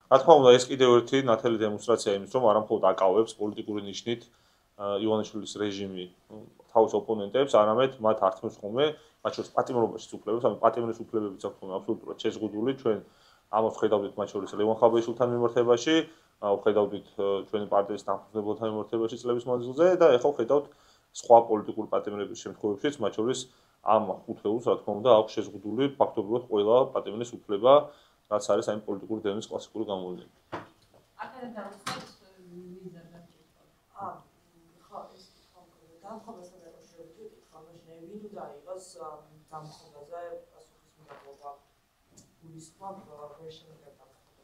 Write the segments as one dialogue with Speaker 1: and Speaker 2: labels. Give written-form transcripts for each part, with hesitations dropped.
Speaker 1: რა თქმა უნდა, ეს კიდევ ერთი ნათელი დემონსტრაცია იმის, რომ არა მხოლოდ აკავებს პოლიტიკური ნიშნით ივანიშვილის რეჟიმი თავის ოპონენტებს, არამედ მათ ართმევს ხოლმე, მათ შორის პატიმრობაშიც უფლებებს, ანუ პატიმრის უფლებებიც აქვს ხოლმე აბსოლუტურად შეზღუდული, ჩვენ ამას ხედავდით მათ შორის ლევან ხაბეიშვილთან მიმართებაში, ხედავდით ჩვენი პარტიის დამფუძნებელთან მიმართებაში წლების მანძილზე და ეხლა ხედავთ სხვა პოლიტიკური პატიმრების შემთხვევებშიც, მათ შორის ამ ხუთეულს, რა თქმა უნდა, აქვს შეზღუდული ფაქტობრივად ყველა პატიმრის უფლება, რაც არის აი პოლიტიკური დევნის კლასიკური გამოვლენა.
Speaker 2: აქედან დავიწყებთ ვიზარდა ჭირდება.
Speaker 3: ხო, ეს დამხობასთან დაკავშირებით ვიკითხავ, მაშინ ვინ უნდა იყოს დამხობაზე პასუხისმგებლობა გულისხმობ ვერ შემიძლია დამხობაზე.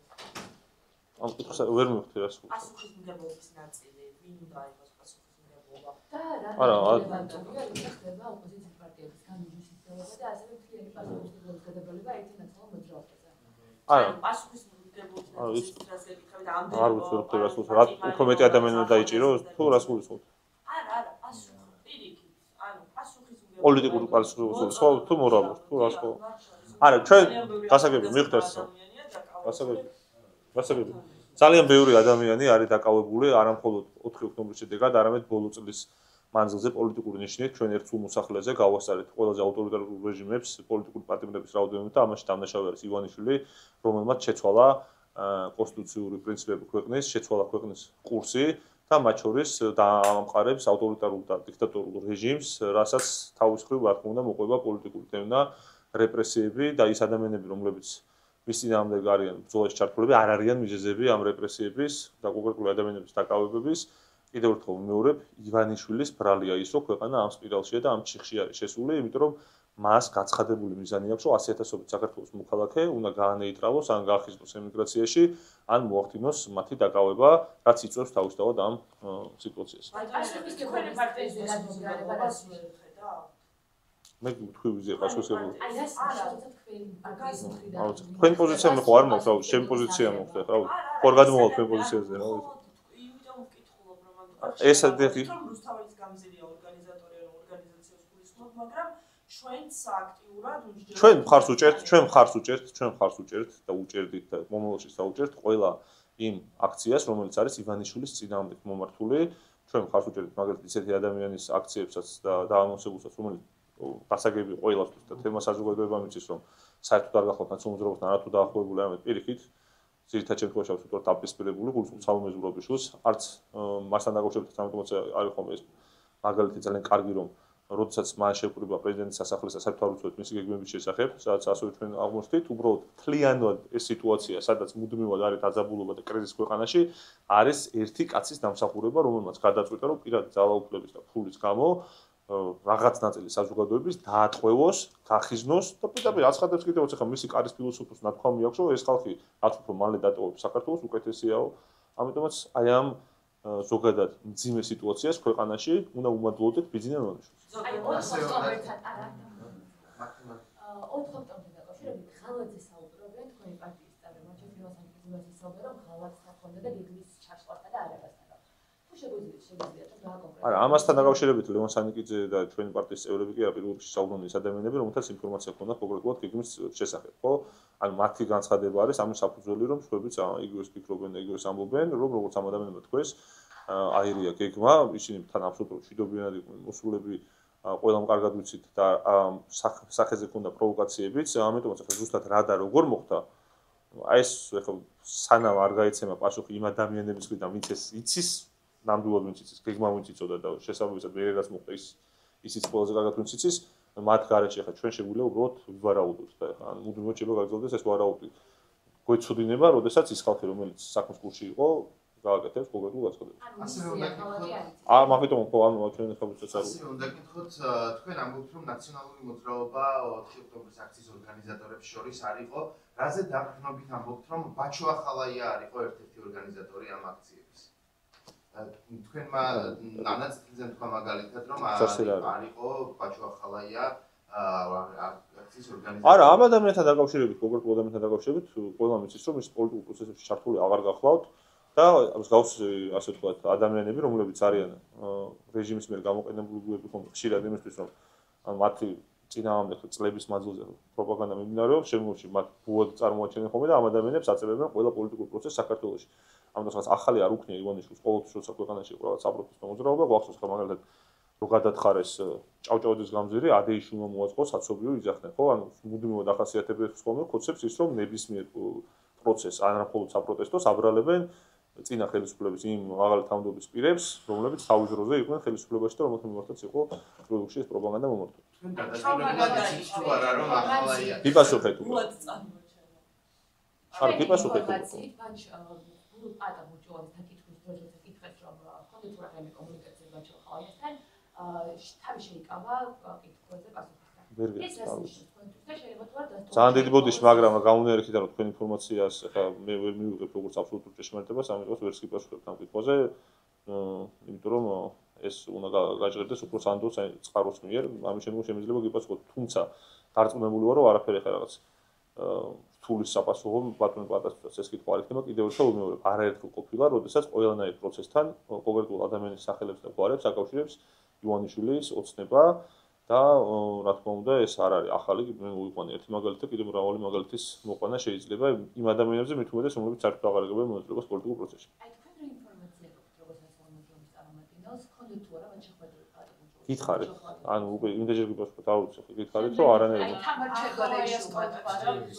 Speaker 1: ამ კითხვას ვერ მივხვდი რას ვუყურებ.
Speaker 3: პასუხისმგებლობის ნაწილი ვინ უნდა იყოს პასუხისმგებლობა?
Speaker 2: და რა
Speaker 1: არა,
Speaker 2: რელევანტურია ხდება ოპოზიციის პარტიების განმჯისებლობა და ასევე მთლიანი პასუხისმგებლობის გადაბრალება ერთი ნაცნობ მოძრაობაზე.
Speaker 1: არა,
Speaker 3: პასუხისმგებლობის ნაწილი რას ეკითხავით ამდენ
Speaker 1: არ ვიცი რა რას ვუყურებ. რა უფრო მეტი ადამიანმა დაიჭირო თუ რას გულისხმობთ?
Speaker 3: არა, პასუხი პირიქით, ანუ პასუხისმგებლობა
Speaker 1: პოლიტიკური პასუხისმგებლობა სხვა თუ მორალური თუ რას ხო? არა, ჩვენ გასაგები მივხვდეთ ეს. გასაგები. ძალიან ბევრი ადამიანი არის დაკავებული არა მხოლოდ 4 ოქტომბრის შედეგად, არამედ ბოლო წლის მანძილზე პოლიტიკური ნიშნით ჩვენ ერთ სულ მოსახლეზე გავასწარეთ ყველაზე ავტორიტარულ რეჟიმებს პოლიტიკური პატიმრების რაოდენობით და ამაში დამნაშავე არის ივანიშვილი, რომელმაც შეცვალა კონსტიტუციური პრინციპები ქვეყნის, შეცვალა ქვეყნის კურსი და მათ შორის დაამყარებს ავტორიტარულ და დიქტატორულ რეჟიმს, რასაც თავის მხრივ რა თქმა უნდა მოყვება პოლიტიკური დევნა, რეპრესიები და ის ადამიანები, რომლებიც მის წინააღმდეგ არიან ბრძოლაში ჩართულები, არ არიან მიზეზები ამ რეპრესიების და კონკრეტული ადამიანების დაკავებების. კიდევ ერთხელ ვიმეორებ, ივანიშვილის ბრალია ის, რომ ქვეყანა ამ სპირალშია და ამ ჩიხში არის შესული, იმიტომ რომ მას გაცხადებული მიზანი აქვს, რომ 100,000-ობით საქართველოს მოქალაქე უნდა გაანეიტრალოს, ან გაახიზნოს ემიგრაციაში, ან მოახდინოს მათი დაკავება, რაც იწვევს თავისთავად ამ სიტუაციას. მე თქვი ვიზია პასუხისმგებლობა.
Speaker 2: აი რა საერთოდ თქვენ პარტიის მხრიდან.
Speaker 1: თქვენ პოზიცია მე ხო არ მაქვს, რა ვიცი, ჩემი პოზიცია მაქვს ხა, რა ვიცი. ხوار გადმოვალ თქვენ პოზიციაზე, რა ვიცი.
Speaker 3: იმიტომ ვკითხულობ, რომ
Speaker 1: ეს ადეთი
Speaker 3: რუსთაველის გამზირია ორგანიზატორი ან ორგანიზაციას გულისხმობ, მაგრამ ჩვენც აქტიურად
Speaker 1: ჩვენ მხარს უჭერთ და უჭერდით და მომავალშიც დაუჭერთ ყველა იმ აქციას, რომელიც არის ივანიშვილის წინააღმდეგ მომართული. ჩვენ მხარს უჭერდით მაგალითად ისეთი ადამიანის აქციებსაც და დაანონსებულსაც, რომელიც გასაგები ყველასთვის და თემა საზოგადოებამ იცის, რომ საერთოდ არ გახლავთ ნაციონალურობასთან არათუ დაახლოებული, არამედ პირიქით ძირითად შემთხვევაში აბსოლუტურად დაპირისპირებული გულისხმობ სალომე ზურაბიშვილს, არც მასთან დაკავშირებით ამიტომაც არის ხოლმე ეს მაგალითი ძალიან კარგი, რომ როდესაც მან შეკვდება პრეზიდენტის სასახლეს და საერთოდ არ უცოდეთ მისი გეგმების შესახებ, სადაც ასევე ჩვენ აღმოჩნდით, უბრალოდ მთლიანად ეს სიტუაცია, სადაც მუდმივად არის დაძაბულობა და კრიზისი ქვეყანაში, არის ერთი კაცის დამსახურება, რომელმაც გადაწყვიტა, რომ პირადი ძალაუფლების და ფულის გამო რაღაც ნაწილი საზოგადოების დაატყვევოს, გახიზნოს და პირდაპირ აცხადებს კიდევ ახლა მისი კარის ფილოსოფოს ნათქვამი აქვს, რომ ეს ხალხი რაც უფრო მალე დატოვებს საქართველოს უკეთესიაო. ამიტომაც აი ამ ზოგადად მძიმე სიტუაციას ქვეყანაში უნდა უმადლოდეთ ბიზნესმენებს.
Speaker 2: აი 4 ოქტომბერთან არა. 4 ოქტომბერთან დაკავშირებით ხალხზე საუბრობენ თქვენი პარტიის წევრები, მათ შორის ლევან სანკიძე's საუბრობენ ხალხს თქონდა და გეგმის ჩაშყვარდა და არებასთან. თუ შეგვიძლია თუ დააკონკრეტებთ.
Speaker 1: არა, ამასთან დაკავშირებით ლევან სანკიძე და ჩვენი პარტიის წევრები კი პირველ რიგში საუბრობენ ის ადამიანები, რომელთაც ინფორმაცია ჰქონდა კონკრეტულად გეგმის შესახებ, ხო? ანუ მათი განცხადება არის ამის საფუძველი, რომ ჩვენც იგივეს ფიქრობენ და იგივეს ამბობენ, რომ როგორც ამ ადამიანებმა თქვეს, აირია გეგმა, ისინი თან აბსოლუტურად მშვიდობიანად იყვნენ მოსულები, ყველამ კარგად ვიცით და სახეზე ქონდა პროვოკაციებიც, ამიტომაც ახლა ზუსტად რა და როგორ მოხდა, აი ეს ახლა სანამ არ გაიცემა პასუხი იმ ადამიანების მხრიდან, ვინც ეს იცის, ნამდვილად ვინც იცის, გეგმა ვინც იცოდა და შესაბამისად მე რაც მოხდა ისიც ყველაზე კარგად ვინც იცის, მათ გარეშე ახლა ჩვენ შეგვიძლია უბრალოდ ვარაუდოთ და ახლა ან მუდმივად შეიძლება გაგრძელდეს ეს ვარაუდი. გვეცოდინება, როდესაც ის ხალხი, რომელიც საქმის კურსში იყო, გააკეთებს კონკრეტულ განცხადებას.
Speaker 2: ასევე უნდა გითხოთ.
Speaker 1: მაგიტომ ხო ანუ ჩვენ ახლა ვისაც არ
Speaker 4: ასე უნდა გითხოთ, თქვენ ამბობთ, რომ ნაციონალური მოძრაობა 4 ოქტომბრის აქციის ორგანიზატორებს შორის არ იყო. რაზე დაყრდნობით ამბობთ, რომ ბაჩო ახალაია არ იყო ერთ-ერთი ორგანიზატორი ამ აქციების? თქვენმა ანაცვლზე თქვა მაგალითად, რომ არ იყო ბაჩო ახალაია აქციის ორგანიზატორი.
Speaker 1: არა, ამ ადამიანთან დაკავშირებით, კონკრეტულ ადამიანთან დაკავშირებით, ყველა მიცის, რომ ის პოლიტიკურ პროცესებში ჩართული აღარ გახლავთ და მსგავსი, ასე ვთქვათ, ადამიანები, რომლებიც არიან რეჟიმის მიერ გამოყენებულები ხომ ხშირად იმისთვის, რომ მათი წინააღმდეგ წლების მანძილზე პროპაგანდა მიმდინარეობს, შემდგომში მათ ბუად წარმოაჩენენ ხოლმე და ამ ადამიანებს აწევებენ ყველა პოლიტიკურ პროცესს საქართველოში. ამიტომ რაც ახალი არ უქნია ივანიშვილს ყოველთვის როცა ქვეყანაში ყავდა საპროტესტო მოძრაობა, გვახსოვს ხა მაგალითად რო გადათხარეს ჭავჭავაძის გამზირი ადეიშვილმა მოაწყო საცობრივ იძახდნენ, ხო? ანუ მუდმივად ახასიათებებს ხოლმე ხოცებს ის რომ ნებისმიერ პროცესს არა მხოლოდ საპროტესტოს აბრალებენ წინა ხელისუფლების იმ მაღალი თავმჯდომარის პირებს, რომლებიც თავის დროზე იყვნენ ხელისუფლებაში და რომელთა მიმართაც იყო პროდუქციის ეს პროპაგანდა მომართული.
Speaker 4: თქვენ დადასტურებულად იცით თუ არა რომ ახალია.
Speaker 1: გიპასუხეთ უკვე.
Speaker 3: ბუად წარმოჩენა.
Speaker 1: არა, გიპასუხეთ უკვე.
Speaker 2: პატა ბურჯუაძის დაკითხვის დროს ეკითხეს რომ ხონდეთ თუ რაიმე კომუნიკაცია ბაჭო ხალხთან თავი შეიკავა კითხვებზე პასუხისგან. ეს რა ნიშნავს თქვენთვის და შეიძლება თუ არა
Speaker 1: ძალიან დიდი ბოდიში, მაგრამ გაუნერიხით რომ თქვენ ინფორმაციას ხა მე ვერ მივიღებ როგორც აბსოლუტურ ჭეშმარიტებას, ამიტომ ვერც გიპასუხებთ ამ კითხვაზე. იმიტომ რომ ეს უნდა გაჟღერდეს უფრო სანდოს წყაროს მიერ, ამის შემდგომ შეიძლება გიპასუხოთ, თუმცა დარწმუნებული ვარ რომ არაფერი ხა რაღაც რთული საფასურო ბატონ პატასთან ეს კითხვა არ იქნება კიდევ ერთხელ ვიმეორებ, არაერთხელ ყოფილა, როდესაც ყველანაირ პროცესთან კონკრეტულ ადამიანის სახელებს და გვარებს აკავშირებს ივანიშვილის ოცნება და რა თქმა უნდა ეს არ არის ახალი, მე მოვიყვანე ერთი მაგალითი, კიდევ მრავალი მაგალითის მოყვანა შეიძლება იმ ადამიანებზე მით უმეტეს, რომლებიც საერთოდ აღარ ეგებენ მონაწილეობას პოლიტიკურ პროცესში.
Speaker 2: აი თქვენ რა ინფორმაცია გაქვთ როგორც ასწავლებლობის წარმომადგენელს, ხონდეთ თუ არა მათ შეხვედრილი პატა ბურჯუაძის?
Speaker 1: გითხარით. ანუ უკვე იმდენჯერ გიპასუხეთ, არ ვიცი, გითხარით რომ არანაირად.
Speaker 2: აი თამარ ჩერგოლეიშვილს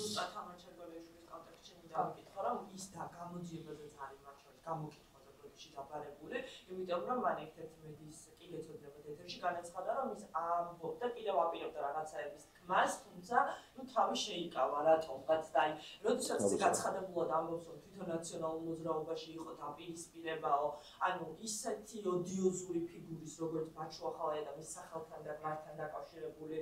Speaker 3: ზუსტად თამარ ჩერგოლეიშვილის კონტექსტში მინდა ვიკითხო რომ ის და გამოძიებაზეც არის მათ შორის გამოკითხვაზე პროცესში დაბარებული, იმიტომ რომ მან ერთ-ერთი მედიის კიდე წოდებოდა ეთერში განაცხადა რომ ის ამბობდა კიდევ აპირებდა რაღაცაების თქმას, თუმცა ნუ თავი შეიკავა რატომღაც და აი როდესაც ის გაცხადებულად ამბობს რომ თვითონ ნაციონალურ მოძრაობაში იყო დაპირისპირებაო, ანუ ისეთი ოდიოზური ფიგურის როგორც ბაჩო ახალია და მის სახელთან და გვართან დაკავშირებული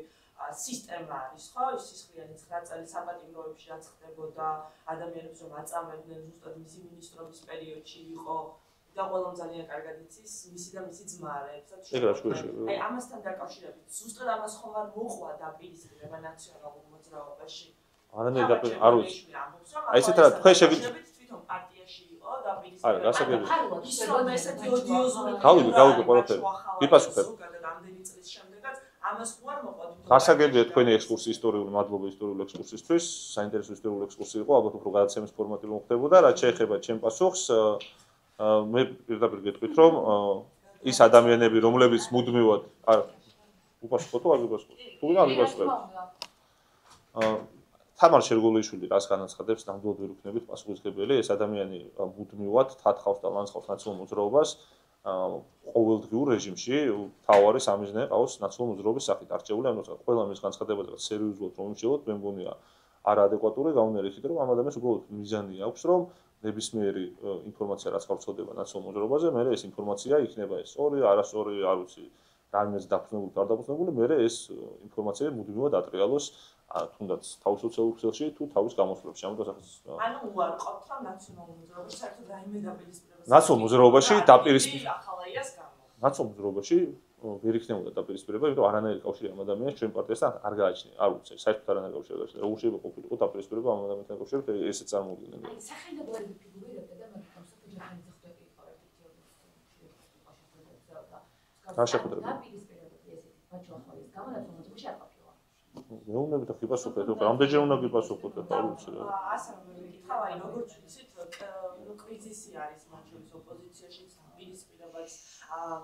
Speaker 3: სისტემა არის, ხო? ის სისხლიანი 9 წელი საპატიმროებში რაც ხდებოდა, ადამიანებს რომ აწამებდნენ ზუსტად მისი მინისტრობის პერიოდში იყო და ყველამ ძალიან კარგად იცის მისი და მისი ძმა არაერთად. აი ამასთან დაკავშირებით ზუსტად ამას ხომ არ მოყვა დაპირისპირება ნაციონალურ მოძრაობაში.
Speaker 1: არანაირად არ ვიცი. აი ესეთ რა თქვენ შეგიძლიათ
Speaker 3: თვითონ პარტიაში იყო დაპირისპირება.
Speaker 1: არა, გასაგებია.
Speaker 3: ის რომ ესეთი ოდიოზური
Speaker 1: გავიგე ყველაფერი. გიპასუხებ.
Speaker 3: რამდენი წლის შემდეგაც ამას ხო არ მოყვა.
Speaker 1: გასაგებია თქვენი ექსკურსი ისტორიული, მადლობა ისტორიული ექსკურსისთვის. საინტერესო ისტორიული ექსკურსი იყო, ალბათ უფრო გადაცემის ფორმატი მოხდებოდა, რაც შეეხება ჩემ პასუხს. მე პირდაპირ გეტყვით, რომ ის ადამიანები, რომლებიც მუდმივად არ უპასუხოთ, არ გიპასუხოთ. თუ არ გიპასუხებთ. თამარ ჩერგოლეიშვილი რას განაცხადებს, ნამდვილად ვერ ვიქნებით პასუხისმგებელი, ეს ადამიანი მუდმივად თხავს და ლანძღავს ნაციონალურ მოძრაობას ყოველდღიურ რეჟიმში, თავარი სამიზნე ყავს ნაციონალურ მოძრაობის სახით არჩეული, ანუ ყველა მის განცხადებაზე სერიოზულად რომ ვიმსჯელოთ, მე მგონია არაადეკვატური, გაუნერიხით, რომ ამ ადამიანს უბრალოდ მიზანი აქვს, რომ ნებისმიერი ინფორმაცია რაც გავრცელდება ნაციონალურ მოძრაობაზე, მე ეს ინფორმაცია იქნება ეს სწორი, არასწორი, არ ვიცი, რამეს დაფუძნებული, არ დაფუძნებული, მე ეს ინფორმაცია მუდმივად ატრიალოს თუნდაც თავის სოციალურ ქსელში თუ თავის გამოსვლებში. ამიტომ
Speaker 3: ანუ უარყოფთ რომ ნაციონალურ მოძრაობაში საერთოდ რაიმე დაპირისპირება.
Speaker 1: ნაციონალურ მოძრაობაში დაპირისპირება.
Speaker 3: ახალაიას გამო.
Speaker 1: ნაციონალურ მოძრაობაში ვერ იქნებოდა დაპირისპირება, იმიტომ რომ არანაირი კავშირი ამ ადამიანს ჩვენ პარტიასთან არ გააჩნია. არ ვიცი, საერთოდ არანაირი კავშირი არ გააჩნია. როგორ შეიძლება ყოფილიყო დაპირისპირება ამ ადამიანთან კავშირით, ესეც წარმოუდგენელი.
Speaker 2: აი სახელმწიფოები ფიგურირებდა და მაგრამ საფუძველი ხდები იყო ერთ-ერთი
Speaker 1: რა შეხვედრები?
Speaker 2: დაპირისპირებები ესეთი ბაჩო ახალის გამო ნაციონალურში არ ყოფილა.
Speaker 1: მეუბნებით ხიბასუხეთ, რამდენჯერ უნდა გიპასუხოთ და არ ვიცი რა.
Speaker 3: ასე მეკითხავ, აი როგორც ვიცით, კრიზისი არის მათ შორის ოპოზიციაში, დაპირისპირებაც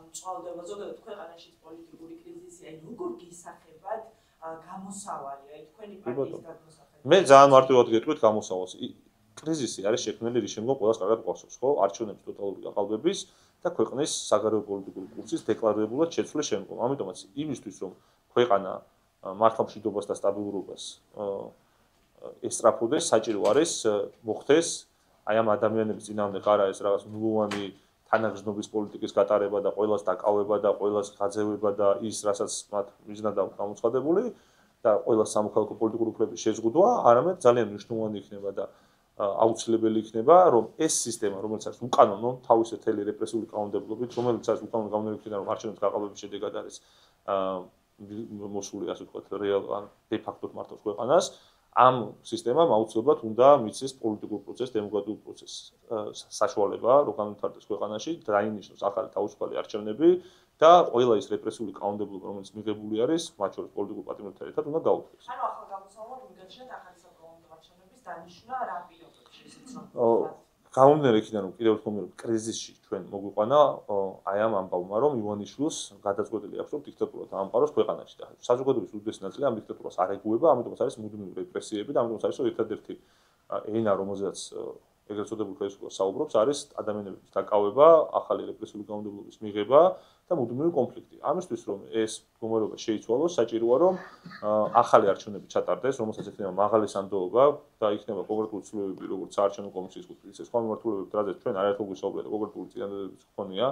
Speaker 3: მწვალდება ზოგადად ქვეყანაში პოლიტიკური კრიზისი, აი როგორ გისახებად გამოსავალი, აი თქვენი პარტიის გამოსახება.
Speaker 1: მე ძალიან მარტივად გეტყვით გამოსავალს. კრიზისი არის შექმნილი რის შემდგომ ყველას კარგად გვახსოვს, ხო? არჩევნების ტოტალური გაყალბების და ქვეყნის საგარეო პოლიტიკური კურსის დეკლარირებულად შეცვლის შემდგომ. ამიტომაც იმისთვის რომ ქვეყანა მართლმშვიდობას და სტაბილურობას ესწრაფოდეს, საჭირო არის მოხდეს აი ამ ადამიანების წინააღმდეგ არა ეს რაღაც ნულოვანი თანაგრძნობის პოლიტიკის გატარება და ყველას დაკავება და ყველას გაძევება და ის რასაც მათ მიზნად აქვს გამოცხადებული და ყველას სამოქალაქო პოლიტიკური უფლების შეზღუდვა, არამედ ძალიან მნიშვნელოვანი იქნება და აუცილებელი იქნება, რომ ეს სისტემა, რომელიც არის უკანონო, თავისი თელი რეპრესიული კანონმდებლობით, რომელიც არის უკანონო გამონებიდან, რომ არჩევნების გაყალბების შედეგად არის მოსული, ასე ვთქვათ, რეალურად დე ფაქტოდ მართავს ქვეყანას, ამ სისტემამ აუცილებლად უნდა მიცეს პოლიტიკურ პროცესს, დემოკრატიულ პროცესს საშუალება, რომ განვითარდეს ქვეყანაში, დაინიშნოს ახალი თავისუფალი არჩევნები და ყველა ის რეპრესიული კანონმდებლობა, რომელიც მიღებული არის, მათ შორის პოლიტიკურ პატიმრებთან ერთად უნდა გაუქმდეს.
Speaker 3: ანუ ახალ გამოსავალად მიგაჩნიათ ახალი საკანონმდებლო არჩევნების დანიშვნა რა პირობებში ისიც
Speaker 1: გამომდინარე იქიდან რომ კიდევ ერთხელ ვიმეორებ კრიზისში ჩვენ მოგვიყვანა აი ამ ამბავმა რომ ივანიშვილს გადაწყვეტილი აქვს რომ დიქტატურა დაამყაროს ქვეყანაში და საზოგადოების უდიდესი ნაწილი ამ დიქტატურას არ ეგუება, ამიტომაც არის მუდმივი რეპრესიები და ამიტომაც არის რომ ერთადერთი ენა რომელზეც ეგრეთ წოდებული ხელისუფლება საუბრობს არის ადამიანების დაკავება, ახალი რეპრესიული კანონმდებლობის მიღება და მუდმივი კონფლიქტი. ამისთვის რომ ეს მდგომარეობა შეიცვალოს, საჭიროა რომ ახალი არჩევნები ჩატარდეს, რომელსაც ექნება მაღალი სანდოობა და იქნება კონკრეტული ცვლილებები, როგორც საარჩევნო კომისიის კუთხით, ისე სხვა მიმართულებებით, რადგან ჩვენ არაერთხელ გვისაუბრეთ კონკრეტული წინადადებების ჰქონია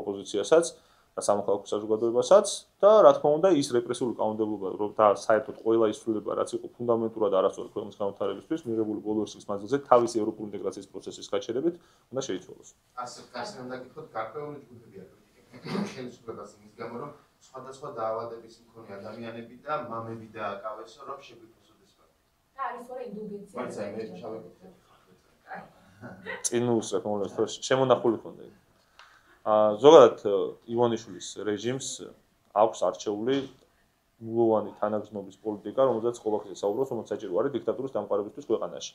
Speaker 1: ოპოზიციასაც და სამოქალაქო საზოგადოებასაც და რა თქმა უნდა ის რეპრესიული კანონმდებლობა რომ და საერთოდ ყველა ის ცვლილება რაც იყო ფუნდამენტურად არასწორი ქვეყნის განვითარებისთვის მიღებული ბოლო წლის მანძილზე თავისი ევროპული ინტეგრაციის პროცესის გაჩერებით უნდა შეიცვალოს.
Speaker 4: ასე უნდა გითხოთ გარკვეული ჯგუფებია კრიტიკები ხელისუფლებას იმის გამო რომ სხვადასხვა დაავადების მქონე ადამიანები და მამები დააკავესო რომ შეგვიფოსოდეს ფაქტი.
Speaker 2: და არის სწორედ ინდულგენცია.
Speaker 1: წინ უსწრებ მომლოს შემონახული ხონდა. ზოგადად ივანიშვილის რეჟიმს აქვს არჩეული მულოვანი თანაგრძნობის პოლიტიკა, რომელზეც ყოველთვის საუბრობს, რომ საჭირო არის დიქტატურის დამყარებისთვის ქვეყანაში.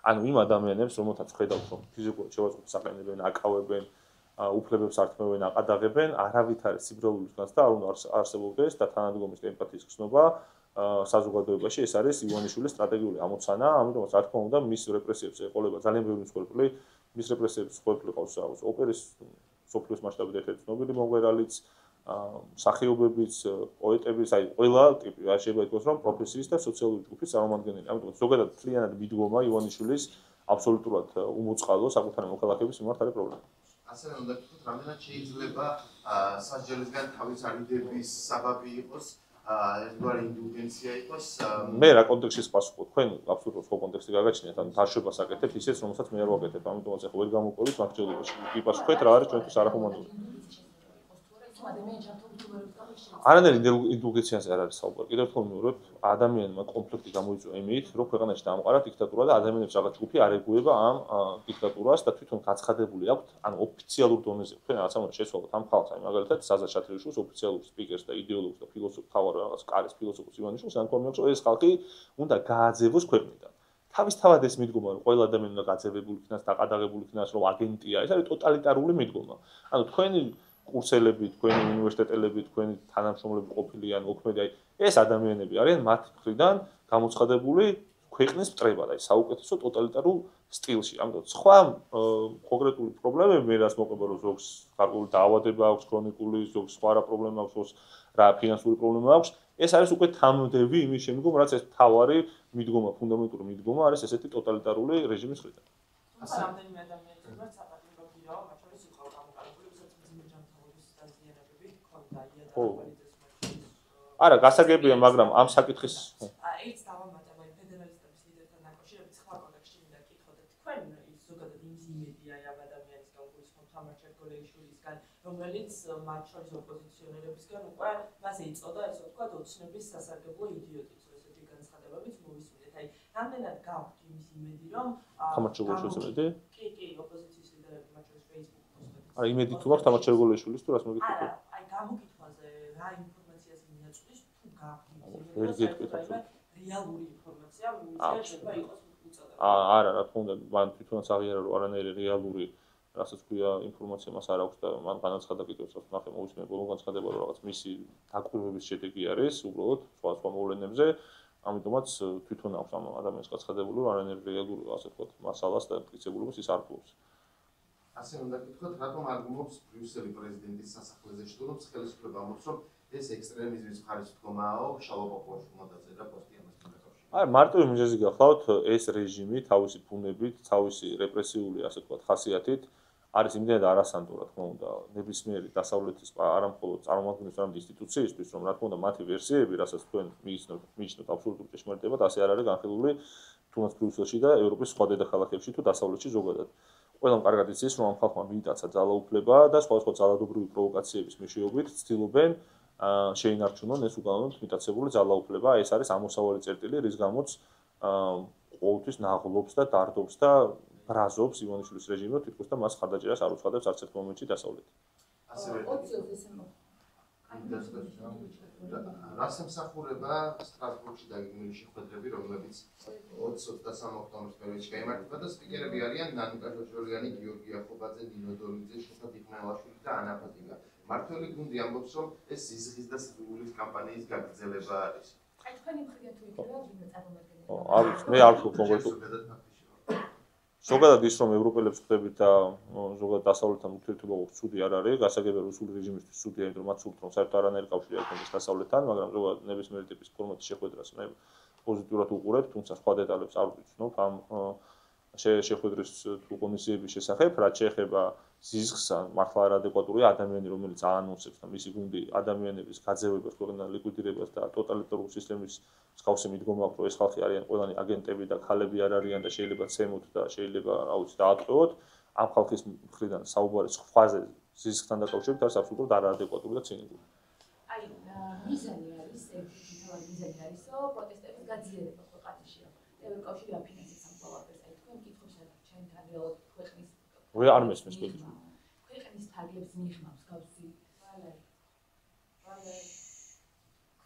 Speaker 1: ანუ იმ ადამიანებს, რომელთაც ხედავთ, რომ ფიზიკურად შევაწყობთ საყენებენ, აკავებენ, უფლებებს ართმევენ, აყადაღებენ, არავით არის სიბრალულის განცდა არ უნდა არსებობდეს და თანადგომის ემპათიის გრძნობა საზოგადოებაში ეს არის ივანიშვილის სტრატეგიული ამოცანა, ამიტომაც რა თქმა უნდა მის რეპრესიებს ეყოლება ძალიან ბევრი მსხვერპლი, მის რეპრესიებს მსხვერპლი ყავს ოპერის სოფლის მასშტაბით ერთ-ერთი ცნობილი მომღერალიც, მსახიობებიც, პოეტებიც, აი ყველა ტიპი, რა შეიძლება ითქვას, რომ პროფესიის და სოციალური ჯგუფის წარმომადგენელი. ამიტომ ზოგადად მთლიანად მიდგომა ივანიშვილის აბსოლუტურად უმოწყალო საკუთარი მოქალაქეების მიმართ არის პრობლემა.
Speaker 4: ასევე უნდა გითხრათ, რამდენად შეიძლება სასჯელისგან თავის არიდების საბაბი იყოს ერთგვარი ინდულგენცია იყოს.
Speaker 1: მე რა კონტექსტში პასუხობ, თქვენ აბსოლუტურად სხვა კონტექსტი გაგაჩნიათ, ანუ თარშებას აკეთებთ ისეც, რომელსაც მე არ ვაკეთებ, ამიტომაც ახლა ვერ გამოვყოლით მაგჭირებაში. იპასუხეთ რა არის ჩვენთვის არახუმანური. არანაირი ინდულგენციაზე არ არის საუბარი. კიდევ ერთხელ ვიმეორებ, ადამიანმა კონფლიქტი გამოიწვია იმით, რომ ქვეყანაში დაამყარა დიქტატურა და ადამიანებს რაღაც ჯგუფი არ ეგუება ამ დიქტატურას და თვითონ გაცხადებული აქვთ, ანუ ოფიციალურ დონეზე. თქვენ რაღაცა უნდა შეცვალოთ ამ ხალხს, აი მაგალითად საზა შათრიაშვილს ოფიციალურ სპიკერს და იდეოლოგს და ფილოსოფს თავარ რაღაც კარის ფილოსოფოს ივანიშვილს ან თქვენ მიაქვს, ეს ხალხი უნდა გააძევოს ქვეყნიდან. თავისთავად ეს მიდგომა, რომ ყველა ადამიანი უნდა გაძევებული იქნას, დაყადაღებული იქნას, რომ აგენტია, ეს არის ტოტალიტარული მიდგომა. ანუ თქვენი კურსელები, თქვენი უნივერსიტეტელები, თქვენი თანამშრომლები ყოფილიან, მოქმედი, აი ეს ადამიანები არიან მათ მხრიდან გამოცხადებული ქვეყნის მტრებად, აი საუკეთესო ტოტალიტარულ სტილში. ამიტომ სხვა კონკრეტული პრობლემები მე რას მოყვება, რომ ზოგს გარკვეული დაავადება აქვს, ქრონიკული, ზოგს სხვა რა პრობლემა აქვს, ზოგს რა ფინანსური პრობლემა აქვს. ეს არის უკვე თანმდევი იმის შემდგომ, რაც ეს თავარი მიდგომა, ფუნდამენტური მიდგომა არის ესეთი ტოტალიტარული რეჟიმის მხრიდან.
Speaker 3: რამდენიმე ადამიანის მიმართ საპატიმრო პირაო, მათ შორის იყო გამოყენებული, ვისაც მძიმე ჯანმრთელობის დაზიანებები ჰქონდა
Speaker 1: არა, გასაგებია, მაგრამ ამ საკითხის
Speaker 3: ერთ დავამატებ აი ფედერალისტების ლიდერთან დაკავშირებით სხვა კონტექსტში მინდა გითხოთ, თქვენ ზოგადად იმის იმედია ამ ადამიანისგან გულისხმობთ თამარ ჩერგოლეიშვილისგან, რომელიც მათ შორის ოპოზიციონერებისგან უკვე მასე იწოდა ესე ვთქვათ ოცნების სასარგებლო იდიოტიც, ესეთი განცხადებებიც მოვისმინეთ. აი, რამდენად გაქვთ იმის იმედი, რომ
Speaker 1: თამარ ჩერგოლეიშვილის იმედი?
Speaker 3: კი, ოპოზიციის ლიდერები მათ შორის Facebook პოსტებში.
Speaker 1: არა, იმედი თუ მაქვს თამარ ჩერგოლეიშვილის თუ რას მოგიწევთ?
Speaker 3: არა, აი გამოგითხვაზე რა ინფორმაციას მიაწვდის თუ გაქვთ
Speaker 1: ვერ გეტყვით
Speaker 3: ახლა რეალური ინფორმაცია მისგან შეიძლება იყოს უწოდება.
Speaker 1: არა, რა თქმა უნდა, მან თვითონაც აღიარა რომ არანაირი რეალური რასაც ქვია ინფორმაცია მას არ აქვს და მან განაცხადა კიდევ ცოტა ნახე მოვისმენ ბოლო განცხადება რომ რაღაც მისი დაკვირვების შედეგი არის უბრალოდ სხვა მოვლენებზე, ამიტომაც თვითონ აქვს ამ ადამიანს გაცხადებული რომ არანაირი რეალური ასე ვთქვათ მასალას და მტკიცებულობას ის არ ფლობს.
Speaker 4: ასე უნდა გითხოთ, რატომ arguments ბრიუსელი პრეზიდენტის სასახლეზე შტურმს ხელისუფლება ამბობს, რომ ეს ექსტრემიზმის მხარის მდგომაო შალოპოპოვაშვილმა დაწერა პოსტი ამას მიმართულებით.
Speaker 1: აი, მარტივი მიზეზი გახლავთ, ეს რეჟიმი თავისი ფუნებით, თავისი რეპრესიული ასე ვთქვათ ხასიათით არის იმდენად არასანდო, რა თქმა უნდა, ნებისმიერი დასავლეთის არამხოლოდ წარმომადგენლის არამედ ინსტიტუციისთვის, რომ რა თქმა უნდა მათი ვერსიები, რასაც თქვენ მიიჩნევთ აბსოლუტურ ჭეშმარიტებად, ასე არ არის განხილული თუნდაც ბრიუსელში და ევროპის სხვა დედაქალაქებში თუ დასავლეთში ზოგადად. ყველამ კარგად იცის, რომ ამ ხალხმა მიიტაცა ძალაუფლება და სხვადასხვა ძალადობრივი პროვოკაციების მეშვეობით ცდილობენ შეინარჩუნონ ეს უკანონოდ მიტაცებული ძალაუფლება. ეს არის ამოსავალი წერტილი, რის გამოც ყოველთვის ნაღლობს და დარდობს და ბრაზობს ივანიშვილის რეჟიმი, თითქოს და მას ხარდაჭერას არ უცხადებს არც ერთ მომენტში დასავლეთით.
Speaker 4: რას ემსახურება სტრასბურგში დაგეგმილი შეხვედრები, რომლებიც 20-23 ოქტომბრის პერიოდში გაიმართება და სპიკერები არიან ნანიკა ჟორჟორიანი, გიორგი ახობაძე, ნინო დოლიძე, შოთა დიხმელაშვილი და ანა ფატიკა. მართველი გუნდი ამბობს, რომ ეს სიზღის და სრულის კამპანიის გაგრძელება არის.
Speaker 2: აი თქვენი მხრიდან თუ იქნება ვინმე წარმომადგენელი?
Speaker 1: არის, მე არ ვქო კონკრეტულად. ზოგადად ის რომ ევროპელებს ხდებით და ზოგადად დასავლეთთან ურთიერთობა ცუდი არ არის, გასაგებია რუსული რეჟიმისთვის ცუდია, იმიტომ რომ მათ სურთ რომ საერთოდ არანაირი კავშირი არ ქონდეს დასავლეთთან, მაგრამ ზოგადად ნებისმიერი ტიპის ფორმატის შეხვედრას მე პოზიტიურად უყურებ, თუმცა სხვა დეტალებს არ ვიცნობ ამ შეხვედრის თუ კომისიების შესახებ, რაც შეეხება ზიზღს, მართლა არადეკვატურია ადამიანი, რომელიც აანონსებს და მისი გუნდი ადამიანების გაძევებას, ქვეყნის ლიკვიდირებას და ტოტალიტარული სისტემის მსგავსი მიდგომა აქვს, რომ ეს ხალხი არიან ყველანი აგენტები და ქალები არ არიან და შეიძლება ცემოთ და შეიძლება რა ვიცი დაატყვევოთ. ამ ხალხის მხრიდან საუბარი სხვაზე ზიზღთან დაკავშირებით არის აბსოლუტურად არაადეკვატური და ცინიკური.
Speaker 2: აი, მიზანი არის, მიზანი არის, რომ პროტესტების გაძლიერება ქვეყანაში. ევროკავშირი აფინანსებს ამ ყველაფერს. აი, თქვენ მკითხავს ჩემთან რეალურად ქვეყნის
Speaker 1: არ მესმის კითხვა.
Speaker 2: ქვეყნის ფარგლებს მიღმავს გავსი.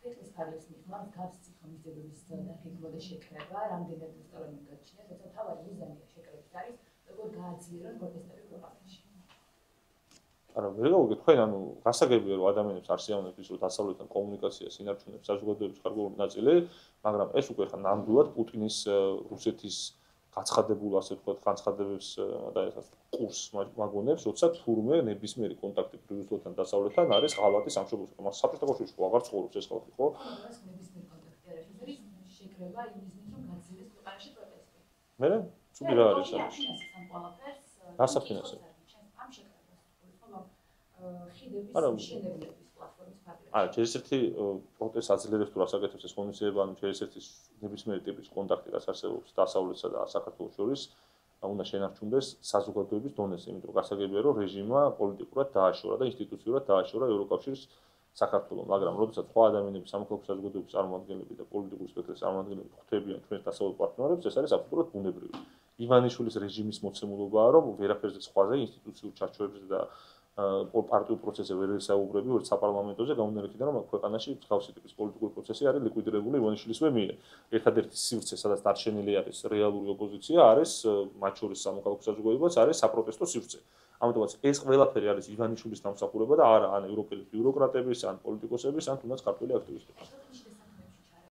Speaker 2: ქვეყნის ფარგლებს მიღმავს გავსი ხომისდების დახილვა და შეკრება, რამდენად რესტორანი გაჩნიათ, თუმცა თავარი მიზანია შეკრების არის, როგორ გააძლიერონ პროტესტები ქვეყანაში.
Speaker 1: არა, ვერ გავიგე თქვენ, ანუ გასაგებია რომ ადამიანებს არ სიამოვნებთ ის რომ დასავლეთთან კომუნიკაციას ინარჩუნებს საზოგადოების ხარგული ნაწილი, მაგრამ ეს უკვე ხა ნამდვილად პუტინის რუსეთის გაცხადებულ ასე ვთქვათ, განცხადებებს და ესას კურსს მაგონებს, როცა თურმე ნებისმიერი კონტაქტი რუსეთთან დასავლეთთან არის ღალატი სამშობლოს. მას საბჭოთა კავშირში აღარ ცხოვრობს ეს ხალხი, ხო?
Speaker 2: ეს ნებისმიერი კონტაქტი არის, ეს შეკრება იმის რომ გაძლიერდეს ქვეყანაში პროტესტი.
Speaker 1: მე ცუდი რა არის ეს? რას აფინანსებს?
Speaker 2: ამ შეკრებას, ხიდების მშენებლების პლატფორმის ფარგლებში.
Speaker 1: არა, ერთ-ერთი პროტესტს აძლიერებს თუ რას აკეთებს ეს კომისიები, ანუ ერთ-ერთი ნებისმიერი ტიპის კონტაქტი რაც არსებობს დასავლეთსა და საქართველოს შორის, უნდა შენარჩუნდეს საზოგადოების დონეზე, იმიტომ რომ გასაგებია რომ რეჟიმმა პოლიტიკურად დააშორა და ინსტიტუციურად დააშორა ევროკავშირის საქართველოს, მაგრამ როდესაც სხვა ადამიანები სამოქალაქო საზოგადოების წარმომადგენლები და პოლიტიკური სპექტრის წარმომადგენლები ხვდებიან ჩვენს დასავლეთ პარტნიორებს, ეს არის აბსოლუტურად ბუნებრივი. ივანიშვილის რეჟიმის მოცემულობაა, რომ ვერაფერზე სხვაზე ინსტიტუციურ ჩარჩოებზე და პარტიულ პროცესზე ვერ ესაუბრები, ვერც საპარლამენტოზე გამომდინარე იქიდან, რომ ქვეყანაში მსგავსი ტიპის პოლიტიკური პროცესი არის ლიკვიდირებული ივანიშვილისვე მიერ. ერთადერთი სივრცე, სადაც დარჩენილი არის რეალური ოპოზიცია, არის მათ შორის სამოქალაქო საზოგადოებაც, არის საპროტესტო სივრცე. ამიტომაც ეს ყველაფერი არის ივანიშვილის დამსახურება და არა ან ევროპელი ბიუროკრატების, ან პოლიტიკოსების, ან თუნდაც ქართველი აქტივისტების.